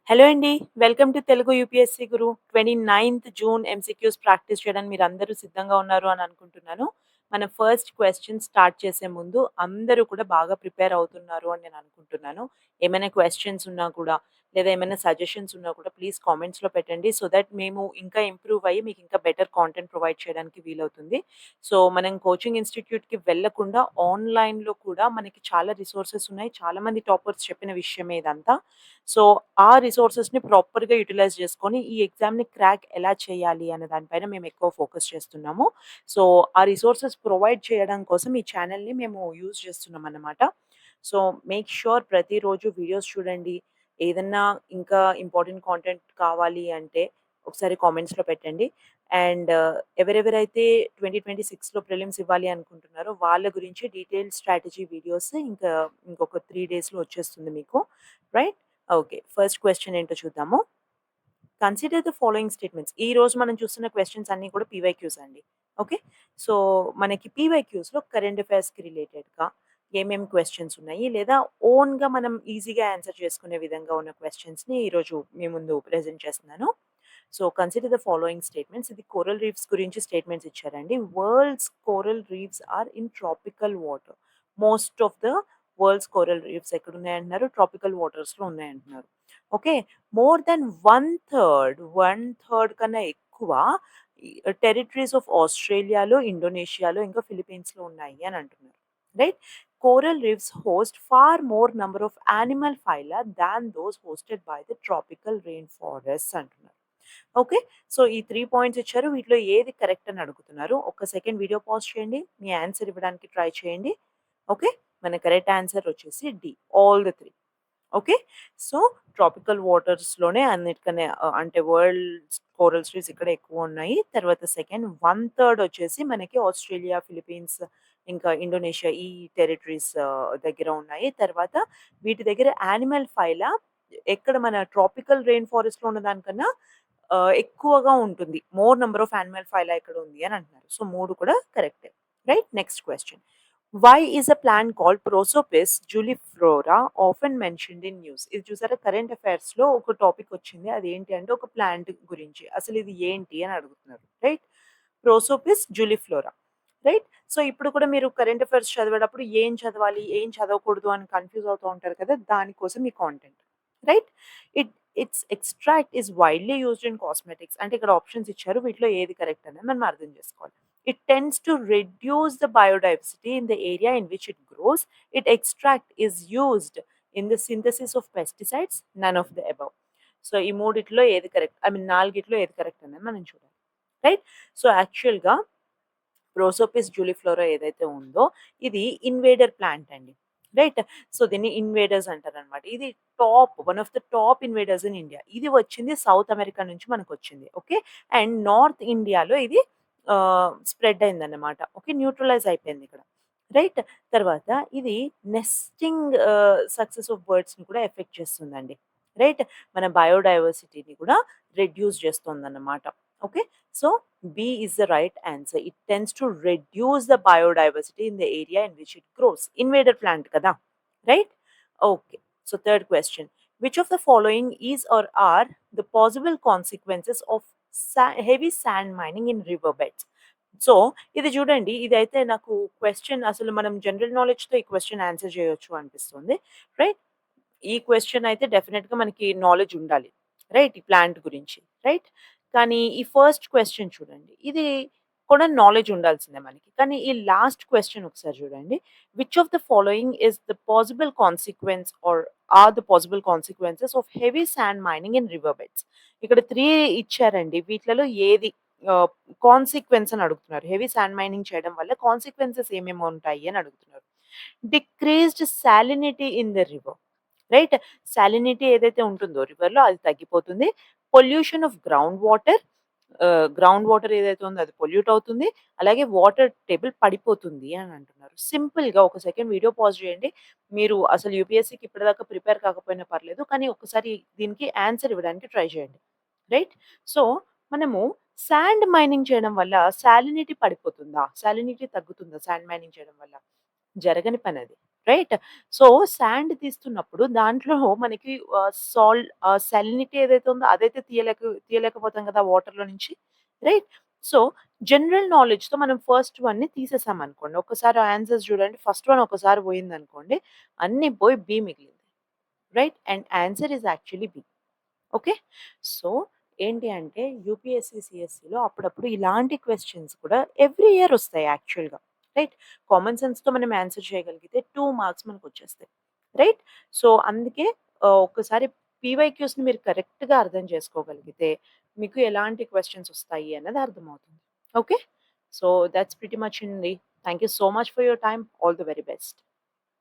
Hello అండి. Welcome to Telugu UPSC Guru. 29థ్ June MCQs practice చేయడానికి మీరందరూ సిద్ధంగా ఉన్నారు అని అనుకుంటున్నాను. మన ఫస్ట్ క్వెషన్ స్టార్ట్ చేసే ముందు అందరూ కూడా బాగా ప్రిపేర్ అవుతున్నారు అని నేను అనుకుంటున్నాను. ఏమైనా క్వెషన్స్ ఉన్నా కూడా లేదా ఏమైనా సజెషన్స్ ఉన్నా కూడా ప్లీజ్ కామెంట్స్‌లో పెట్టండి. సో థట్ మేము ఇంకా ఇంప్రూవ్ అయ్యి మీకు ఇంకా బెటర్ కాంటెంట్ ప్రొవైడ్ చేయడానికి వీలవుతుంది. సో మనం కోచింగ్ ఇన్‌స్టిట్యూట్‌కి వెళ్ళకుండా ఆన్‌లైన్‌లో కూడా మనకి చాలా రిసోర్సెస్ ఉన్నాయి. చాలామంది టాపర్స్ చెప్పిన విషయమే ఇదంతా. సో, ఆ రిసోర్సెస్‌ని ప్రాపర్‌గా యుటిలైజ్ చేసుకొని, ఈ ఎగ్జామ్‌ని క్రాక్ ఎలా చేయాలి అనే దాని పైన మేము ఎక్కువ ఫోకస్ చేస్తున్నాము. సో, ఆ రిసోర్సెస్ ప్రొవైడ్ చేయడం కోసం ఈ ఛానెల్‌ని మేము యూజ్ చేస్తున్నామన్నమాట. సో, మేక్ ష్యూర్ ప్రతిరోజు వీడియోస్ చూడండి. ఏదన్నా ఇంకా ఇంపార్టెంట్ కాంటెంట్ కావాలి అంటే ఒకసారి కామెంట్స్‌లో పెట్టండి. అండ్ ఎవరెవరైతే 2026లో ప్రిలిమ్స్ ఇవ్వాలి అనుకుంటున్నారో వాళ్ళ గురించి డీటెయిల్డ్ స్ట్రాటజీ వీడియోస్ ఇంకా ఇంకొక 3 డేస్‌లో వచ్చేస్తుంది మీకు. రైట్? ఓకే. ఫస్ట్ క్వెషన్ ఏంటో చూద్దాము. Consider the following statements. ఈరోజు మనం చూస్తున్న క్వెషన్స్ అన్నీ కూడా పీవైక్యూస్ అండి. ఓకే. సో, మనకి పీవైక్యూస్‌లో కరెంట్ అఫైర్స్‌కి రిలేటెడ్‌గా ఏమేం క్వెషన్స్ ఉన్నాయి, లేదా ఓన్‌గా మనం ఈజీగా ఆన్సర్ చేసుకునే విధంగా ఉన్న క్వెషన్స్‌ని ఈరోజు మీ ముందు ప్రెజెంట్ చేస్తున్నాను. So, consider the following statements. ఇది కోరల్ రీఫ్స్ గురించి స్టేట్మెంట్స్ ఇచ్చారండి. World's coral reefs are in tropical water. Most of the world's coral reefs ఎక్కడున్నాయంటున్నారు? ట్రాపికల్ వాటర్స్‌లో ఉన్నాయంటున్నారు. Okay. More than one third కన్నా ఎక్కువ ఈ టెరిటరీస్ ఆఫ్ ఆస్ట్రేలియాలో, ఇండోనేషియాలో, ఇంకా ఫిలిప్పీన్స్‌లో ఉన్నాయి అని అంటున్నారు. Right? Coral reefs host far more number of animal phyla than those hosted by the tropical rain forests అంటున్నారు. ఓకే. సో, ఈ 3 పాయింట్స్ ఇచ్చారు. వీటిలో ఏది కరెక్ట్ అని అడుగుతున్నారు. ఒక్క సెకండ్ వీడియో పాజ్ చేయండి. మీ ఆన్సర్ ఇవ్వడానికి ట్రై చేయండి. ఓకే. మన కరెక్ట్ ఆన్సర్ వచ్చేసి D. All the 3. Okay. So, tropical వాటర్స్‌లోనే అన్నిటికన్నా అంటే వరల్డ్స్ కోరల్ రీఫ్స్ ఇక్కడే ఎక్కువున్నాయి. తర్వాత సెకండ్ వన్ థర్డ్ వచ్చేసి మనకి ఆస్ట్రేలియా, ఫిలిప్పీన్స్, ఇంకా ఇండోనేషియా ఈ టెరిటరీస్ దగ్గర ఉన్నాయి. తర్వాత వీటి దగ్గర యానిమల్ ఫైలా ఎక్కడ మన ట్రాపికల్ రెయిన్ ఫారెస్ట్‌లో ఉన్న దానికన్నా ఎక్కువగా ఉంటుంది. More number of animal phyla ఇక్కడ ఉంది అని అంటున్నారు. సో, 3 కూడా కరెక్టే. Right? Next question. Why is a plant called Prosopis juliflora often mentioned in news. ఇది చూసారా కరెంట్ అఫైర్స్‌లో ఒక టాపిక్ వచ్చింది. అదేంటి అంటే ఒక ప్లాంట్ గురించి. అసలు ఇది ఏంటి అని అడుగుతున్నారు. రైట్? ప్రోసోపిస్ జులిఫ్లోరా. రైట్? సో, ఇప్పుడు కూడా మీరు కరెంట్ అఫైర్స్ చదివేటప్పుడు ఏం చదవాలి? ఏం చదవకూడదు అని కన్‌ఫ్యూజ్ అవుతూ ఉంటారు కదా! దానికోసం ఈ content. Right? It it's extract is widely used in cosmetics. అంటే ఇక్కడ ఆప్షన్స్ ఇచ్చారు. వీటిలో ఏది కరెక్ట్ అనేది మనం అర్థం చేసుకోవాలి. It tends to reduce the biodiversity in the area in which it grows. Its extract is used in the synthesis of pesticides. None of the above. So, ఈ మూడిట్లో ఏది కరెక్ట్? ఐ మీన్ నాలుగిట్లో ఏది correct అనేది మనం చూడాలి. Right? So, యాక్చువల్‌గా ప్రోసోపిస్ జూలిఫ్లోరా ఏదైతే ఉందో ఇది ఇన్వేడర్ ప్లాంట్ అండి. రైట్? సో, దీన్ని ఇన్వేడర్స్ అంటారనమాట. ఇది one of the top invaders in India. ఇది వచ్చింది సౌత్ అమెరికా నుంచి మనకొచ్చింది. ఓకే. అండ్ నార్త్ ఇండియాలో ఇది స్ప్రెడ్ అయిందన్నమాట. ఓకే. న్యూట్రలైజ్ అయిపోయింది ఇక్కడ. రైట్? తర్వాత ఇది నెస్టింగ్ సక్సెస్ ఆఫ్ బర్డ్స్‌ని కూడా ఎఫెక్ట్ చేస్తుందండి. రైట్? మన బయోడైవర్సిటీని కూడా రెడ్యూస్ చేస్తుందన్నమాట. Okay. So, B is the right answer. It tends to reduce the biodiversity in the area in which it grows. Invader plant కదా! Right? Okay. So, third question. Which of the following is are are the possible consequences of heavy sand mining in river beds? So, ఇది చూడండి. ఇదైతే నాకు question అసలు మనం general నాలెడ్జ్‌తో ఈ question answer చేయొచ్చు అనిపిస్తుంది. రైట్? ఈ క్వెషన్ అయితే డెఫినిట్‌గా మనకి నాలెడ్జ్ ఉండాలి. రైట్? ఈ ప్లాంట్ గురించి. రైట్? కానీ ఈ ఫస్ట్ క్వెషన్ చూడండి. ఇది కూడా నాలెడ్జ్ ఉండాల్సిందే మనకి. కానీ ఈ లాస్ట్ క్వెషన్ ఒకసారి చూడండి. Which of the following is the possible consequence are are the possible consequences of heavy sand mining in river beds? ఇక్కడ 3 ఇచ్చారండి. వీటిలలో ఏది ఆహ్, కాన్సిక్వెన్స్ అని అడుగుతున్నారు. హెవీ సాండ్ మైనింగ్ చేయడం వల్ల కాన్సిక్వెన్సెస్ ఏమేమి ఉంటాయి అని అడుగుతున్నారు. Decreased salinity in the river. Right? Salinity ఏదైతే ఉంటుందో రివర్‌లో అది తగ్గిపోతుంది. పొల్యూషన్ ఆఫ్ గ్రౌండ్ వాటర్ ఏదైతే ఉందో అది పొల్యూట్ అవుతుంది. అలాగే వాటర్ టేబుల్ పడిపోతుంది అని అంటున్నారు. సింపుల్‌గా ఒక సెకండ్ వీడియో పాజ్ చేయండి. మీరు అసలు యూపీఎస్సీకి ఇప్పటిదాకా ప్రిపేర్ కాకపోయినా పర్లేదు. కానీ ఒక్కసారి దీనికి ఆన్సర్ ఇవ్వడానికి ట్రై చేయండి. రైట్? సో, మనము సాండ్ మైనింగ్ చేయడం వల్ల సాలినిటీ పడిపోతుందా? సాలినిటీ తగ్గుతుందా సాండ్ మైనింగ్ చేయడం వల్ల? జరగని పనది. రైట్? సో, శాండ్ తీస్తున్నప్పుడు దాంట్లో మనకి సాలినిటీ ఏదైతే ఉందో అదైతే తీయలేకపోతాం కదా! వాటర్‌లో నుంచి. రైట్? సో, జనరల్ నాలెడ్జ్‌తో మనం ఫస్ట్ వన్‌ని తీసేసామనుకోండి. ఒక్కసారి ఆన్సర్స్ చూడండి. ఫస్ట్ వన్ ఒకసారి పోయిందనుకోండి. అన్నీ పోయి బి మిగిలింది. Right? And answer is actually be. Okay. So, ఏంటి అంటే యూపీఎస్‌సి, సీఎస్‌సిలో అప్పుడప్పుడు ఇలాంటి క్వెషన్స్ కూడా ఎవ్రీ ఇయర్ ఒస్తాయి యాక్చువల్‌గా. రైట్? కామన్ సెన్స్‌తో మనం ఆన్సర్ చేయగలిగితే 2 మార్క్స్ మనకొచ్చేస్తాయి. రైట్? సో, అందుకే ఒక్కసారి పీవైక్యూస్‌ని మీరు కరెక్ట్‌గా అర్థం చేసుకోగలిగితే మీకు ఎలాంటి క్వెషన్స్ ఒస్తాయి అన్నది అర్థమవుతుంది. Okay. So, that's pretty much అండి. Thank you so much for your time. All the very best.